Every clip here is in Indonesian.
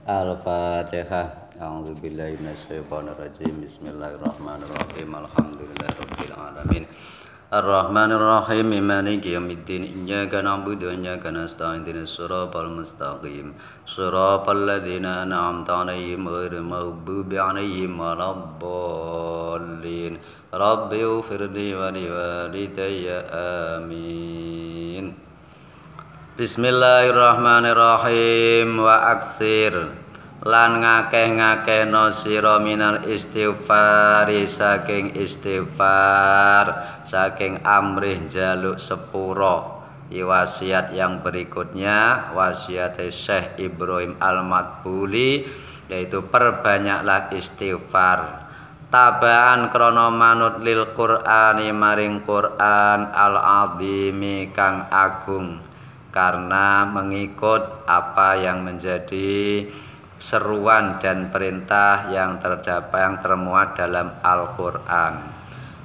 Al-Fatihah. A'udzubillahi minasyaitonirrajim. Bismillahirrahmanirrahim. Alhamdulillahirabbil alamin. Ar-Rahmanir Rahim. Maliki yaumiddin. Iyyaka na'budu wa iyyaka nasta'in. Ihdinas siratal mustaqim. Siratal ladzina an'amta 'alaihim ghairil maghdubi 'alaihim waladdallin. Rabbi ighfirli wa liwalidayya. Amin. Bismillahirrahmanirrahim. Wa aksir lan ngakeh-ngakehno sira minal istighfari saking istighfar, saking amrih jaluk sepuro. Wasiat yang berikutnya wasiat Syekh Ibrahim Al-Madbuli, yaitu perbanyaklah istighfar. Tabaan krana manut lil Qur'ani maring Qur'an al-azimi kang agung, karena mengikut apa yang menjadi seruan dan perintah yang termuat dalam Al-Qur'an.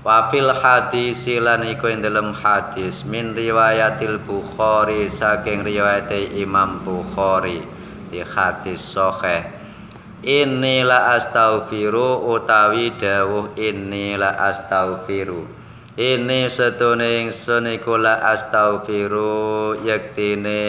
Wa fil hadis lan iku ing dalam hadis min riwayatil Bukhari saking riwayate Imam Bukhari di hadis sahih. Innila astaghfiru utawi dawuh innila astaghfiru. Ini setune ingsun iku la astaghfiru, yektine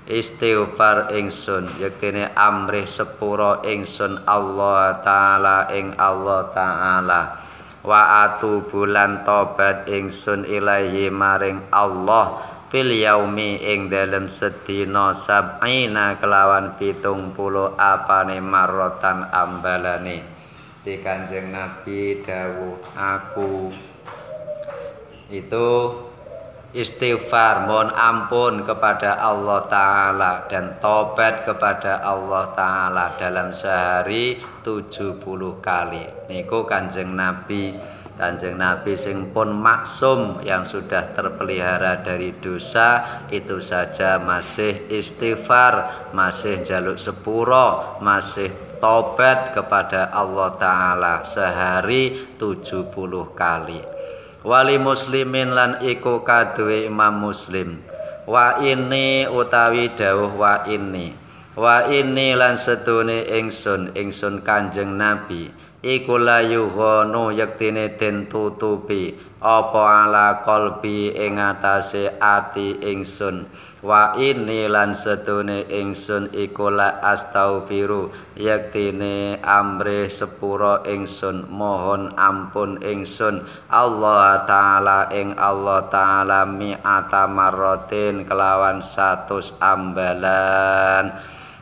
istighfar ingsun, yektine amrih sepuro ingsun Allah taala ing Allah taala. Wa atubu lan tobat ingsun ilahi maring Allah fil yaumi ing dalem sedina sab'ina kelawan 70 apane marrotan ambalane. Di Kanjeng Nabi dawuh, aku itu istighfar, mohon ampun kepada Allah Ta'ala dan tobat kepada Allah Ta'ala dalam sehari 70 kali. Niku Kanjeng Nabi sing pun maksum, yang sudah terpelihara dari dosa, itu saja masih istighfar, masih jaluk sepuro, masih tobat kepada Allah Ta'ala sehari 70 kali. Wali muslimin lan iku kaduwe Imam Muslim. Wa ini utawi dawuh wa ini lan setune ingsun Kanjeng Nabi iku layu gono yektine den tutupi apa ala qalbi ing atase ati ingsun. Wa ini lan setune ingsun iku la astaghfiru, yektine amrih sepuro ingsun, mohon ampun ingsun Allah taala ing Allah taala mi'ata marratin kelawan 100 ambalan.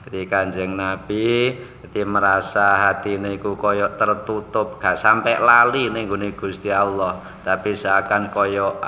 Ketika Kanjeng Nabi merasa hatine iku koyok tertutup, gak sampai lali ning gone Gusti Allah, tapi seakan koyok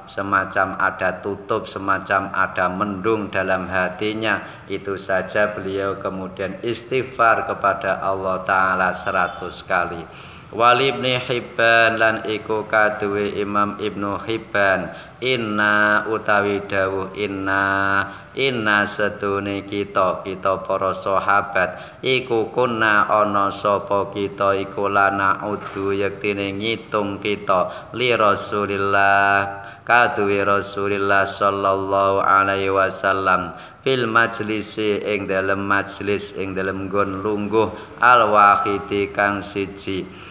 semacam ada tutup, semacam ada mendung dalam hatinya. Itu saja beliau kemudian istighfar kepada Allah Ta'ala 100 kali. Wali Ibnu Hibban lan iku kaduwe Imam Ibnu Hibban, inna utawi dawuh inna setune kita para sahabat iku kunna ana sapa kita iku lana udu, yektine ngitung kita li Rasulillah kaduwe Rasulillah sallallahu alaihi wasallam fil majlisi ing dalem majlis, ing dalem nggon lungguh al wahidi kang siji.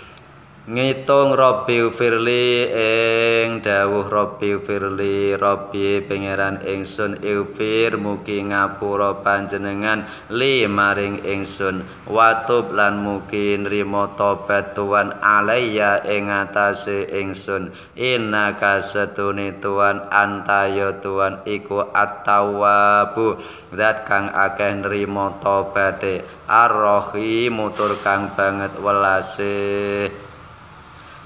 Ngitung Rabbi firli ing dawuh Rabbi firli, Rabbi pangeran ingsun ighfir mugi ngapura panjenengan li maring ingsun, watub lan mugi nrimo tobat Tuhan alaiya ing atase ingsun, innaka setune Tuhan anta ya Tuhan iku at-tawwabu, zat kang akeh nrimo tobate, ar-rahim tur kang banget welase.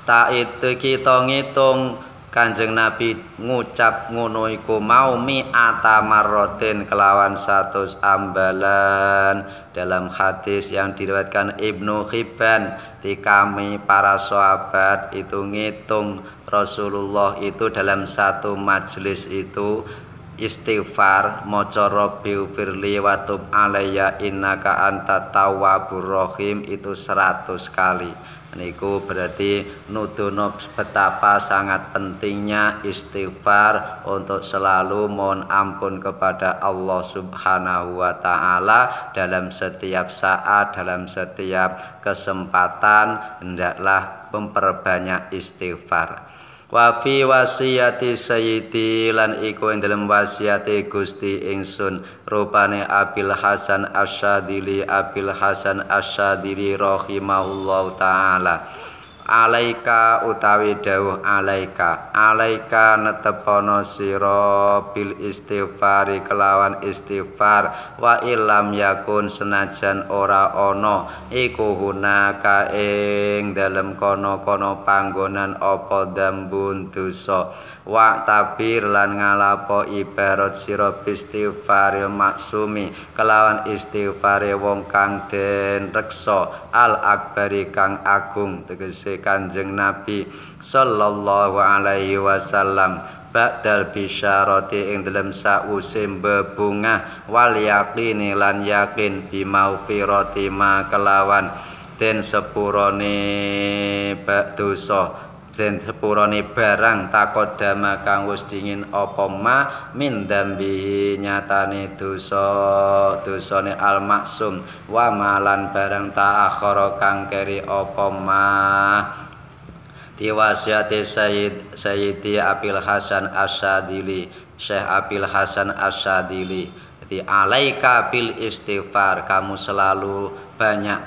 Tak itu kita ngitung Kanjeng Nabi ngucap ngono iku mau mi'ata marrotin kelawan 100 ambalan. Dalam hadis yang diriwayatkan Ibnu Hibban, di kami para sahabat itu ngitung Rasulullah itu dalam satu majlis itu istighfar maca Rabbighfirli wa tub alayya innaka antat tawwabur rahim itu 100 kali. Niku berarti nuduno betapa sangat pentingnya istighfar untuk selalu mohon ampun kepada Allah Subhanahu wa taala dalam setiap saat, dalam setiap kesempatan hendaklah memperbanyak istighfar. Wa fi wasiyati sayyidi lan iku ing dalem wasiate Gusti ingsun rupane Abil Hasan Asyadili rahimahullahu taala alaika utawi dawuh alaika netepono sira bil istighfari kelawan istighfar wa ilam yakun senajan ora ana iku hunaka ing dalem kono-kono panggonan apa dambun dosa wa tabir lan ngalapo ibarat sira istighfar maksumi kelawan istighfare wong kang den reksa al akbari kang agung tegese Kanjeng Nabi sallallahu alaihi wasallam ba'dal bisyarati ing dalem sause bebungah wal yaqini lan yakin bimaufirati ma kelawan den sepurane dosa den sepurane barang takodama kang wis dingin apa ma min dambi nyatane dosane al maksum wa malan barang ta'akhara kang keri apa ma diwasiati Sayyidi Abil Hasan Asyadili Syekh Abil Hasan Asyadili. Jadi alaika bil istighfar, kamu selalu banyak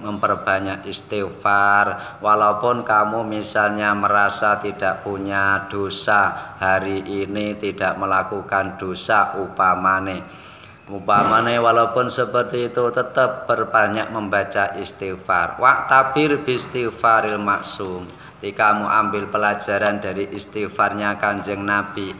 memperbanyak istighfar walaupun kamu misalnya merasa tidak punya dosa hari ini, tidak melakukan dosa upamane walaupun seperti itu tetap berbanyak membaca istighfar. Wa'tabir bistighfaril maksum. Jadi kamu ambil pelajaran dari istighfarnya Kanjeng Nabi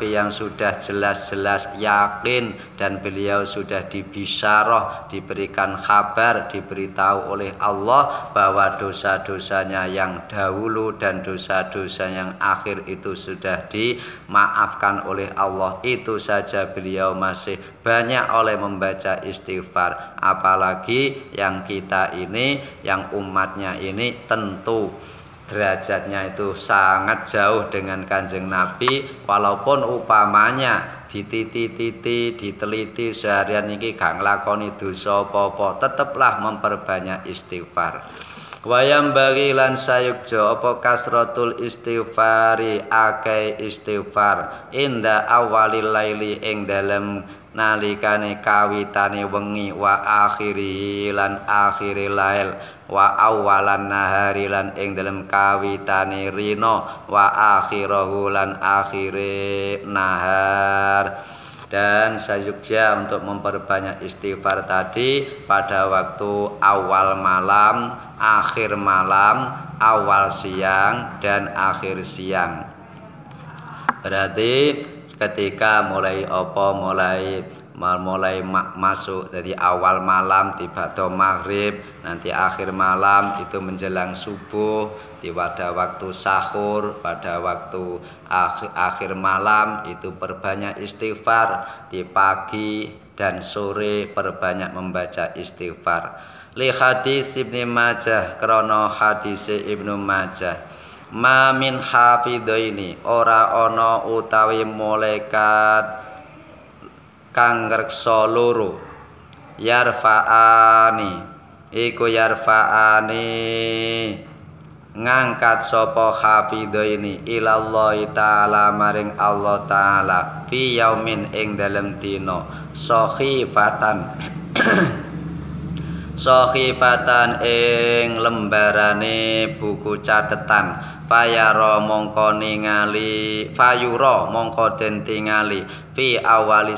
yang sudah jelas-jelas yakin dan beliau sudah dibisyarah, diberikan kabar, diberitahu oleh Allah bahwa dosa-dosanya yang dahulu dan dosa-dosa yang akhir itu sudah dimaafkan oleh Allah. Itu saja beliau masih banyak oleh membaca istighfar, apalagi yang kita ini, yang umatnya ini tentu derajatnya itu sangat jauh dengan Kanjeng Nabi. Walaupun upamanya diteliti seharian ini gak nglakoni dosa apa-apa, tetaplah memperbanyak istighfar. Wayam bagi lan sayukjo apa kasratul istighfari akeh istighfar inda awalil laili ing dalem nalikane kawitane wengi wa akhiri lan akhiri lail wa awalan nahari lan ing dalem kawitane rina wa akhirahu lan akhire nahar. Dan sayukja untuk memperbanyak istighfar tadi pada waktu awal malam, akhir malam, awal siang dan akhir siang. Berarti ketika mulai masuk dari awal malam tiba ke maghrib, nanti akhir malam itu menjelang subuh, pada waktu sahur, pada waktu akhir malam itu perbanyak istighfar, di pagi dan sore perbanyak membaca istighfar. Li hadis Ibnu Majah, krana hadis Ibnu Majah, ma min hafidhaini ora ana utawi malaikat kang ngreksa loro yarfa'ani ngangkat sapa hafidhaini ilallahi ta'ala maring Allah ta'ala fi yaumin ing dalem dina sohifatan ing lembarane buku catetan fayura mongko den tingali fi awali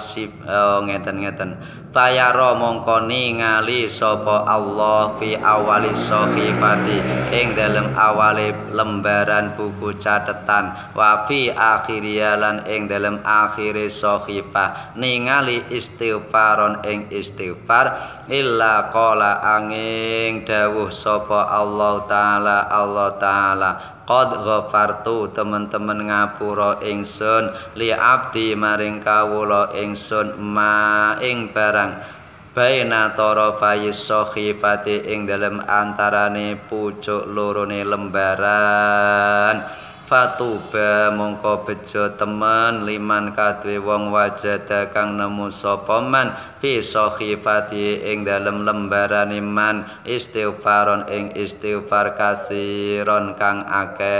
ngeten Fayaro mongko ningali sapa Allah fi awali sahifati ing dalem awale lembaran buku catetan wa fi akhiriyalan ing dalem akhire sahifah ningali istighfaron ing istighfar illa qala angin dawuh sapa Allah taala qad ghafartu teman-teman ngapura ingsun li abdi maring kawula ingsun ma ing barang baina tarafai sahifati ing dalem antarane pucuk lorone lembaran fatuba mongko bejo temen liman kadwe wong wajada kang nemu sapa man fi sahifati ing dalem lembarane man istighfaron ing istighfar kasiron kang akeh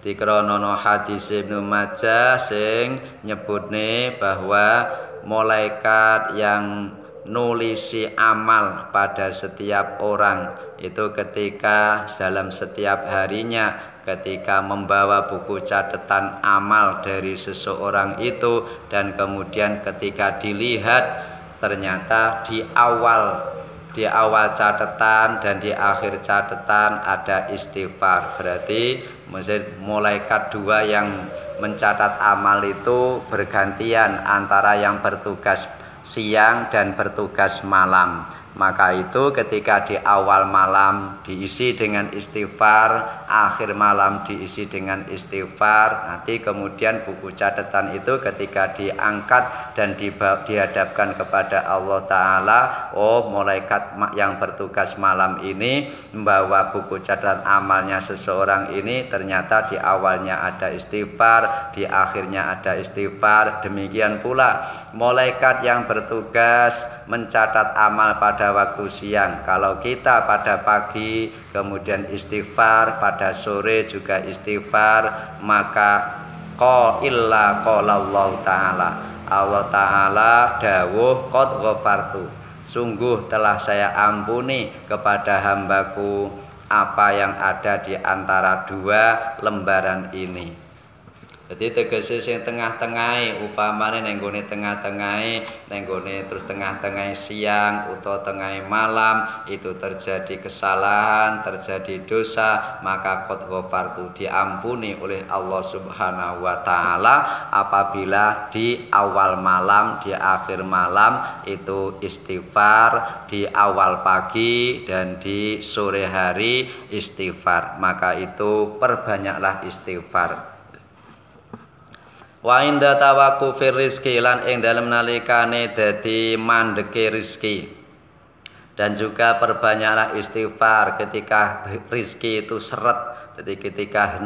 dikronono hadis Ibnu Majah sing nyebutne bahwa malaikat yang nulisi amal pada setiap orang itu ketika dalam setiap harinya ketika membawa buku catatan amal dari seseorang itu dan kemudian ketika dilihat ternyata di awal catatan dan di akhir catatan ada istighfar. Berarti malaikat dua yang mencatat amal itu bergantian antara yang bertugas siang dan bertugas malam. Maka itu ketika di awal malam diisi dengan istighfar, akhir malam diisi dengan istighfar, nanti kemudian buku catatan itu ketika diangkat dan dihadapkan kepada Allah Ta'ala, oh malaikat yang bertugas malam ini membawa buku catatan amalnya seseorang ini ternyata di awalnya ada istighfar, di akhirnya ada istighfar. Demikian pula malaikat yang bertugas mencatat amal pada waktu siang. Kalau kita pada pagi kemudian istighfar, pada sore juga istighfar, maka illa qala Allah Ta'ala. Allah Ta'ala dawuh qad ghafartu. Sungguh telah saya ampuni kepada hambaku apa yang ada di antara dua lembaran ini. Jadi tegese sing tengah-tengahe upamane ning gone tengah-tengahe ning gone terus tengah-tengahe siang utawa tengahe malam itu terjadi kesalahan, terjadi dosa, maka qad ghafartu diampuni oleh Allah Subhanahu wa taala apabila di awal malam, di akhir malam itu istighfar, di awal pagi dan di sore hari istighfar. Maka itu perbanyaklah istighfar. Wa inda tawaqqufir rizki lan ing dalem nalikane dadi mandeke rizki. Dan juga perbanyaklah istighfar ketika rizki itu seret. Jadi ketika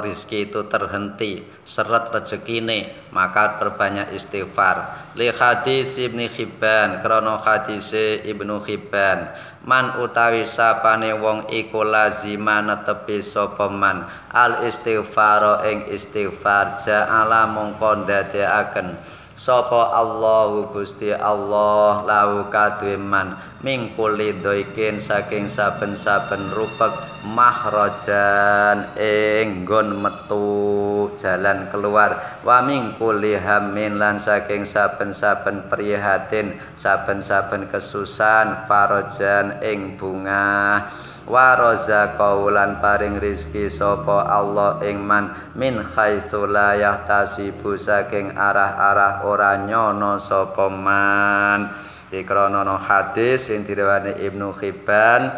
rizki itu terhenti, seret rezekine, maka perbanyak istighfar. Li hadis Ibnu Hibban, krana hadise Ibnu Hibban, man utawi sapane wong iku lazima netepi sapa man al istighfar ing istighfar ja'ala mongko ndadekaken sapa Allahu Gusti Allah lahu kadhe man mingkuli doikin saking saben-saben rupek mahrajan ing nggon metu jalan keluar wa mingkuli hamin lan saking saben-saben prihatin saben-saben kesusahan farajan ing bunga wa razaqahu lan paring rizki sapa Allah ing man min haitsu la yahtasibu saking arah-arah ora nyono sapa man. Dikronono hadis yang diriwayatkan Ibnu Hibban,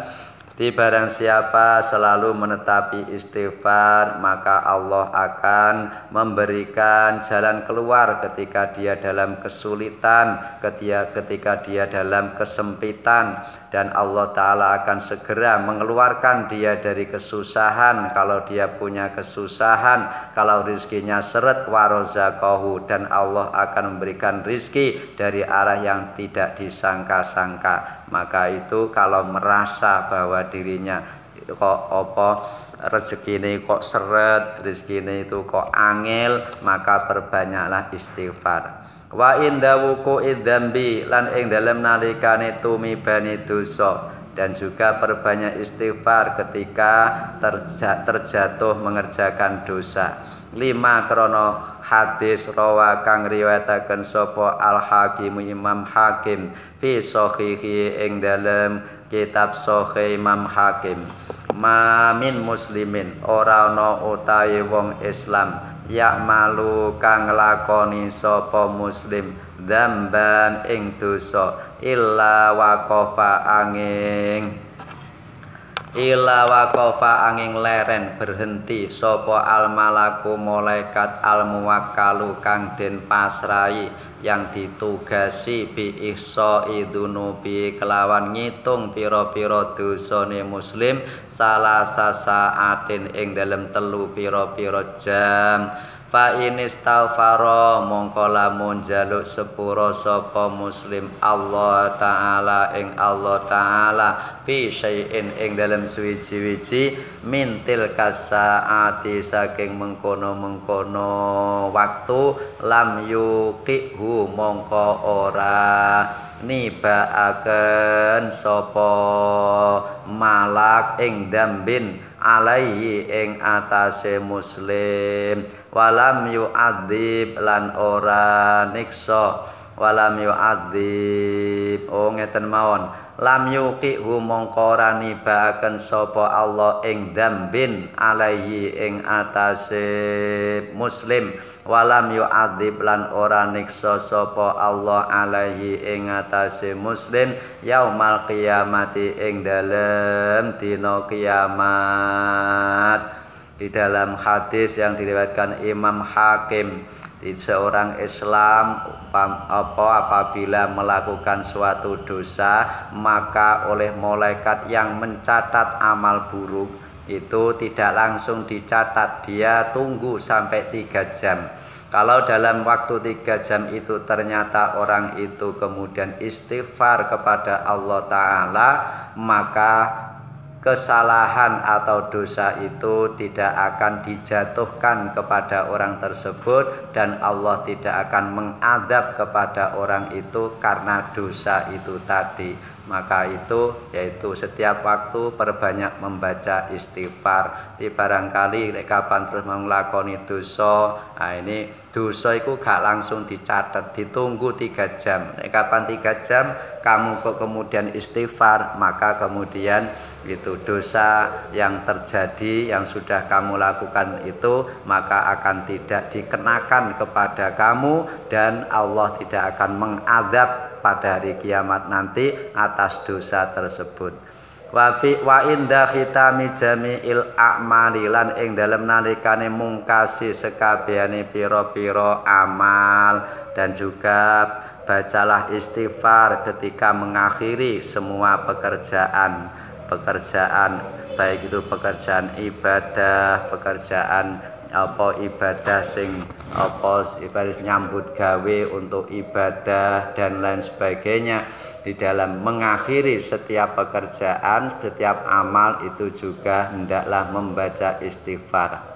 di barang siapa selalu menetapi istighfar maka Allah akan memberikan jalan keluar ketika dia dalam kesulitan, ketika dia dalam kesempitan, dan Allah Ta'ala akan segera mengeluarkan dia dari kesusahan kalau dia punya kesusahan, kalau rizkinya seret warazaqahu, dan Allah akan memberikan rizki dari arah yang tidak disangka-sangka. Maka itu kalau merasa bahwa dirinya kok rezekine kok seret, rezekine itu kok angel, maka perbanyaklah istighfar. Wa inda wuqu'i dzambi lan ing dalem nalikane tumibane dosa, dan juga perbanyak istighfar ketika terjatuh mengerjakan dosa. 5 krono hadis rawa kang riwayataken sapa Al Hakim Imam Hakim fi sahihi ing dalem kitab Sahih Imam Hakim mamin muslimin ora ana utahe wong Islam ya malu kang lakoni sapa muslim dzamban ing dosa illa waqafa angin leren berhenti sapa al malaku malaikat al muwakkalu kang den pasrai yang ditugasi bi ihsa'i dzunubi kelawan ngitung pira-pira dosane muslim salasa saatin ing dalem telu pira-pira jam fa inistaghfara mongko lamun njaluk sepura sapa muslim Allah taala ing Allah taala fi syai'in ing dalem suwiji-wiji mintil kasaati saking mengkono-mengkono waktu lam yuqihu mongko ora nibaaken sapa malak ing dambin alaihi ing atase muslim walam yu'adzib lan ora niksa walam yu'adzib ngeten mawon lam yuqihu mongko ora nibaaken sapa Allah ing dambin alaihi ing atase muslim walam yu'adzib lan ora niksa sapa Allah alaihi ing atase muslim yaumal qiyamati ing dalem dina kiamat. Di dalam hadis yang diriwayatkan Imam Hakim di seorang Islam apabila melakukan suatu dosa maka oleh malaikat yang mencatat amal buruk itu tidak langsung dicatat, dia tunggu sampai 3 jam. Kalau dalam waktu 3 jam itu ternyata orang itu kemudian istighfar kepada Allah Ta'ala, maka kesalahan atau dosa itu tidak akan dijatuhkan kepada orang tersebut dan Allah tidak akan mengadab kepada orang itu karena dosa itu tadi. Maka itu yaitu setiap waktu perbanyak membaca istighfar. Di barangkali kapan terus menglakoni dosa, ini dosa itu gak langsung dicatat, ditunggu 3 jam. Kapan 3 jam kamu kok kemudian istighfar, maka kemudian itu dosa yang terjadi yang sudah kamu lakukan itu maka akan tidak dikenakan kepada kamu dan Allah tidak akan mengadab pada hari kiamat nanti atas dosa tersebut. Wa inda khitami jami'il a'mali lan ing dalem nalikane mungkasi sekabehane pira-pira amal dan juga bacalah istighfar ketika mengakhiri semua pekerjaan baik itu pekerjaan ibadah, pekerjaan ibadah sing ibadah nyambut gawe untuk ibadah dan lain sebagainya. Di dalam mengakhiri setiap pekerjaan, setiap amal itu juga hendaklah membaca istighfar.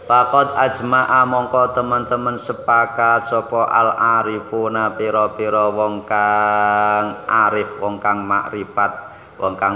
Faqad ajma'a mongko teman-teman sepakat sapa al arifuna pira-pira wong kang arif, wong kang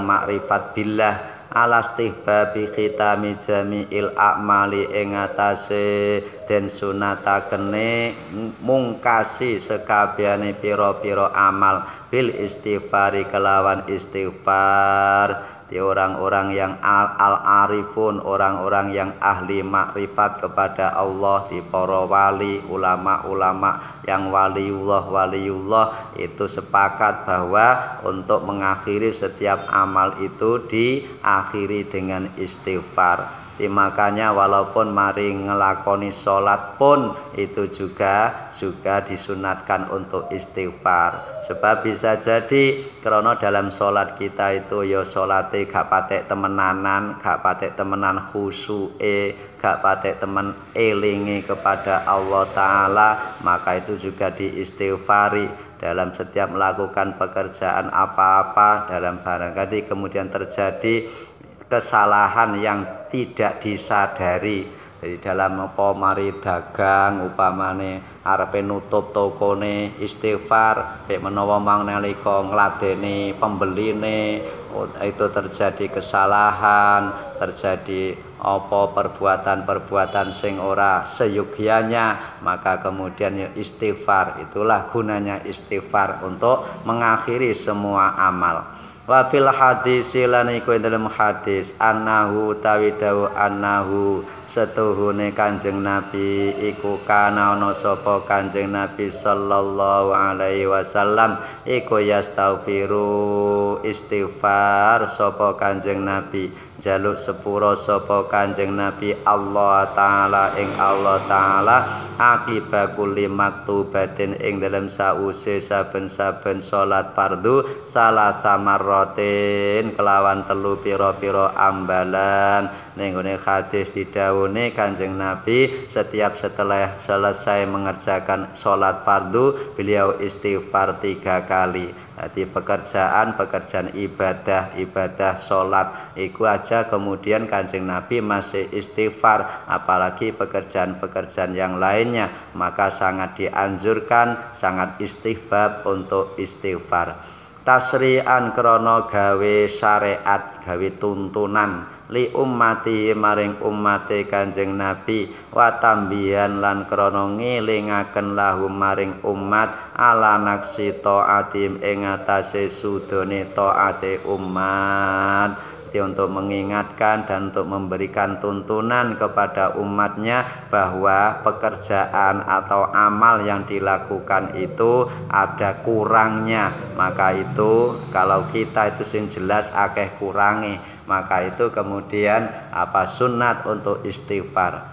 makrifat billah alastihbabi khitami jami'il a'mali ing atase den sunatakene mungkasi sekabehane pira-pira amal bil istighfari kelawan istighfar. Di orang-orang yang al-arifun, orang-orang yang ahli makrifat kepada Allah, di para wali, ulama-ulama yang waliullah itu sepakat bahwa untuk mengakhiri setiap amal itu diakhiri dengan istighfar. Makanya walaupun mari ngelakoni sholat pun itu juga disunatkan untuk istighfar. Sebab bisa jadi karena dalam sholat kita itu ya sholate gak patek temenanan, gak patek temenan khusyuke, gak patek temen elinge kepada Allah Ta'ala, maka itu juga diistighfari. Dalam setiap melakukan pekerjaan apa-apa, dalam barangkali kemudian terjadi kesalahan yang tidak disadari. Jadi dalam mari dagang upamane arepe nutup tokone istighfar, pek menawa mang nalika ngladeni pembeline itu terjadi kesalahan, terjadi apa perbuatan-perbuatan sing ora seyogyanya, maka kemudian ya istighfar. Itulah gunanya istighfar untuk mengakhiri semua amal. Wa fil hadis lan iku dalam hadis annahu tawidahu annahu setuhune Kanjeng Nabi iku kana ana sapa Kanjeng Nabi sallallahu alaihi wasallam iku yastaghfiru istighfar sapa Kanjeng Nabi jaluk sepuro sapa Kanjeng Nabi Allah taala ing Allah taala akibat kulli maktubatin ing dalam sause saben-saben salat fardu salah samarratin kelawan telu pira-pira ambalan ning ngene hadis didhawuhne Kanjeng Nabi setiap setelah selesai mengerjakan salat fardu beliau istighfar 3 kali. Jadi pekerjaan ibadah sholat iku aja kemudian Kanjeng Nabi masih istighfar, apalagi pekerjaan yang lainnya, maka sangat dianjurkan, sangat istihbab untuk istighfar. Tasri'an krana gawe syariat, gawe tuntunan li ummati maring ummate Kanjeng Nabi wa tambihan lan krana ngelingaken lahum maring umat ala naksi taatim ing atase sudone taate umat. Untuk mengingatkan dan untuk memberikan tuntunan kepada umatnya bahwa pekerjaan atau amal yang dilakukan itu ada kurangnya, maka itu kalau kita itu sing jelas akeh kurangi, maka itu kemudian sunat untuk istighfar.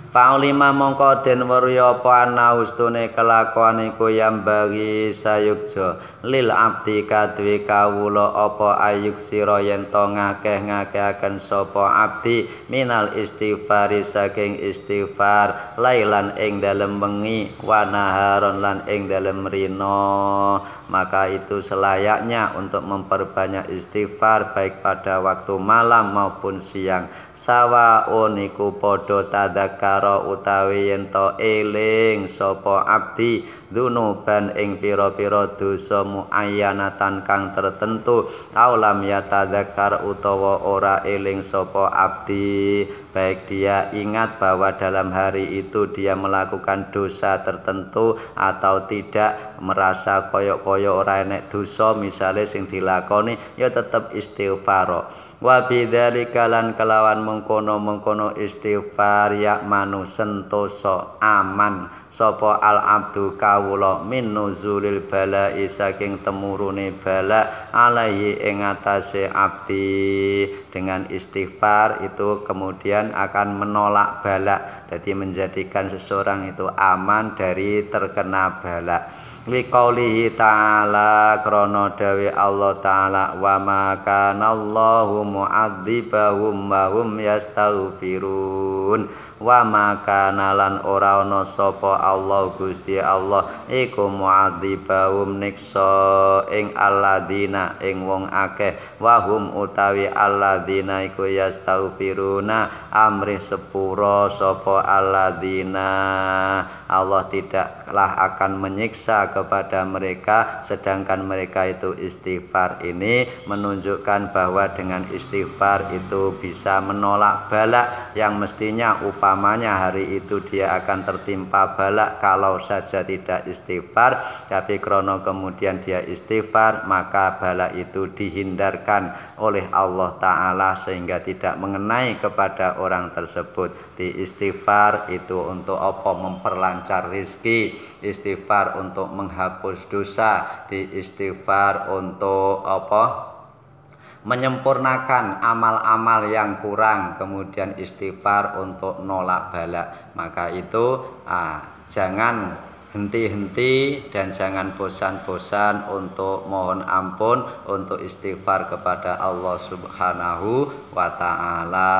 Paulima mongko den werya apa ana ustune kelakuan iku yang bagi sayukja lil abdi kadwe kawula apa ayuk sira yen to ngakeh-ngakehaken sapa abdi minal istighfari saking istighfar lailan ing dalem wengi wa naharon lan ing dalem rina, maka itu selayaknya untuk memperbanyak istighfar baik pada waktu malam maupun siang. Sawaun iku padha tadzakara utawi yen to eling sapa abdi dzunuban ing pira-pira dosa muayyanatan kang tertentu aulam ya tadzakar utawa ora eling sapa abdi, baik dia ingat bahwa dalam hari itu dia melakukan dosa tertentu atau tidak, merasa koyok-koyok ora enek dosa misale sing dilakoni ya tetep istighfar. Wa bidzalika lan kelawan mengkono-mengkono istighfar ya manu sentosa aman sapa al abdu kawula min nuzulil bala'i saking temurune bala alaihi ing atase abdi. Dengan istighfar itu kemudian akan menolak bala, jadi menjadikan seseorang itu aman dari terkena bala. Liqaulihi ta'ala krana dawe Allah ta'ala wa ma kana Allahu mu'adzibahum wa hum yastaghfirun wa ma kana lan ora ana sapa Allah Gusti Allah iku mu'adzibahum niksa ing alladzina ing wong akeh wa hum utawi alladzina iku yastaghfiruna amri sepura sapa alladzina Allah tidaklah akan menyiksa kepada mereka sedangkan mereka itu istighfar. Ini menunjukkan bahwa dengan istighfar itu bisa menolak bala yang mestinya upamanya hari itu dia akan tertimpa bala kalau saja tidak istighfar, tapi krono kemudian dia istighfar maka bala itu dihindarkan oleh Allah Ta'ala sehingga tidak mengenai kepada orang tersebut. Di istighfar itu untuk apa? Memperlancar rizki, istighfar untuk menghapus dosa, di istighfar untuk apa? Menyempurnakan amal-amal yang kurang, kemudian istighfar untuk nolak bala. Maka itu jangan henti-henti dan jangan bosan-bosan untuk mohon ampun, untuk istighfar kepada Allah Subhanahu wa Ta'ala.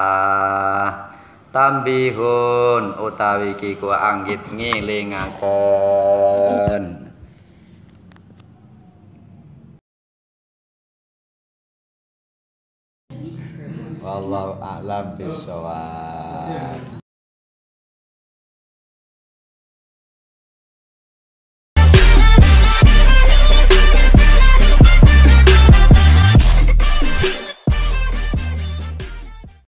Tambihun utawi kiku anggit ngelingaken. Wallahu a'lam bishawab.